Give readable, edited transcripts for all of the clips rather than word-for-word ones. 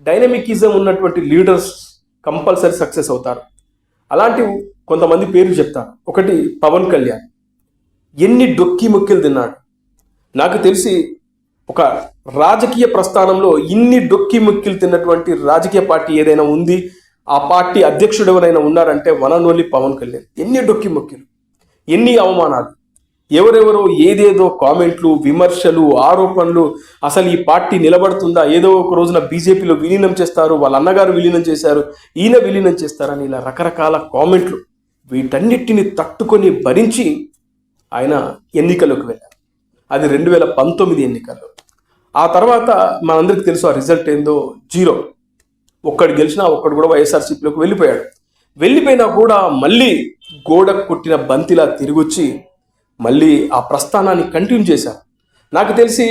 డైనమికిజం ఉన్నటువంటి leaders compulsory success అవుతారు. అలాంటి కొంతమంది పేర్లు చెప్తాను. ఒకటి పవన్ కళ్యాణ్. ఎన్ని డొక్కి మొక్కిలు తిన్నాడు. నాకు తెలిసి ఒక రాజకీయ ప్రస్థానంలో ఇన్ని డొక్కి మొక్కిలు తిన్నటువంటి రాజకీయ పార్టీ ఏదైనా ఉంది, ఆ పార్టీ అధ్యక్షుడు ఎవరైనా ఉన్నారంటే one and only Pawan Kalyan. ఎన్ని డొక్కి మొక్కిలు, ఎన్ని అవమానాలు, ఎవరెవరో ఏదేదో కామెంట్లు, విమర్శలు, ఆరోపణలు. అసలు ఈ పార్టీ నిలబడుతుందా, ఏదో ఒక రోజున బీజేపీలో విలీనం చేస్తారు, వాళ్ళ అన్నగారు విలీనం చేశారు, ఈయన విలీనం చేస్తారని ఇలా రకరకాల కామెంట్లు. వీటన్నిటిని తట్టుకొని భరించి ఆయన ఎన్నికలకు వెళ్ళారు. అది 2019 ఎన్నికల్లో. ఆ తర్వాత మనందరికీ తెలుసు ఆ రిజల్ట్ ఏందో, 0. ఒక్కడు గెలిచినా ఒక్కడు కూడా వైఎస్ఆర్సీపీలోకి వెళ్ళిపోయాడు. వెళ్ళిపోయినా కూడా మళ్ళీ గోడ కొట్టిన బంతిలా తిరిగొచ్చి మళ్ళీ ఆ ప్రస్థానాన్ని కంటిన్యూ చేశారు. నాకు తెలిసి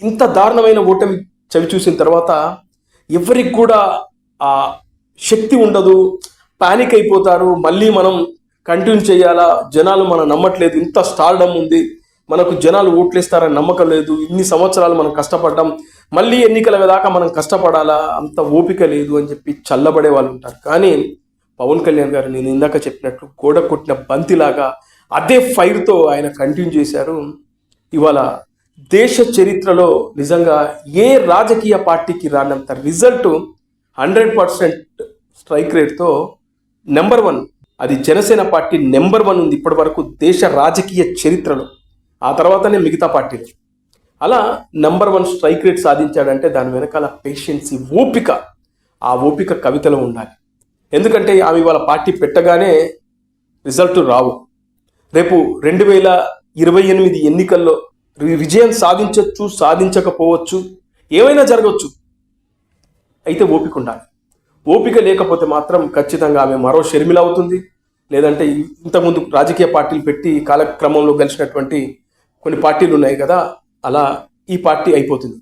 ఇంత దారుణమైన ఓటమి చవి చూసిన తర్వాత ఎవరికి కూడా ఆ శక్తి ఉండదు, పానిక్ అయిపోతారు. మళ్ళీ మనం కంటిన్యూ చేయాలా, జనాలు మనం నమ్మట్లేదు, ఇంత స్టార్డమ్ ఉంది, మనకు జనాలు ఓట్లేస్తారని నమ్మకం లేదు, ఇన్ని సంవత్సరాలు మనం కష్టపడ్డాం, మళ్ళీ ఎన్నికల దాకా మనం కష్టపడాలా, అంత ఓపిక లేదు అని చెప్పి చల్లబడే వాళ్ళు ఉంటారు. కానీ పవన్ కళ్యాణ్ గారు నేను ఇందాక చెప్పినట్లు గోడ కొట్టిన బంతిలాగా అదే ఫైర్తో ఆయన కంటిన్యూ చేశారు. ఇవాళ దేశ చరిత్రలో నిజంగా ఏ రాజకీయ పార్టీకి రానంత రిజల్ట్ 100% స్ట్రైక్ రేట్తో నెంబర్ 1, అది జనసేన పార్టీ నెంబర్ 1 ఉంది ఇప్పటి వరకు దేశ రాజకీయ చరిత్రలో. ఆ తర్వాతనే మిగతా పార్టీలు. అలా నెంబర్ 1 స్ట్రైక్ రేట్ సాధించాడంటే దాని వెనకాల పేషెన్సీ, ఓపిక. ఆ ఓపిక కవితలో ఉండాలి. ఎందుకంటే ఆమె ఇవాళ పార్టీ పెట్టగానే రిజల్ట్ రావు. రేపు 2028 ఎన్నికల్లో విజయం సాధించవచ్చు, సాధించకపోవచ్చు, ఏమైనా జరగవచ్చు. అయితే ఓపిక ఉండాలి. ఓపిక లేకపోతే మాత్రం ఖచ్చితంగా ఆమె మరో షర్మిల అవుతుంది. లేదంటే ఇంతకుముందు రాజకీయ పార్టీలు పెట్టి కాలక్రమంలో గెలిచినటువంటి కొన్ని పార్టీలు ఉన్నాయి కదా, అలా ఈ పార్టీ అయిపోతుంది.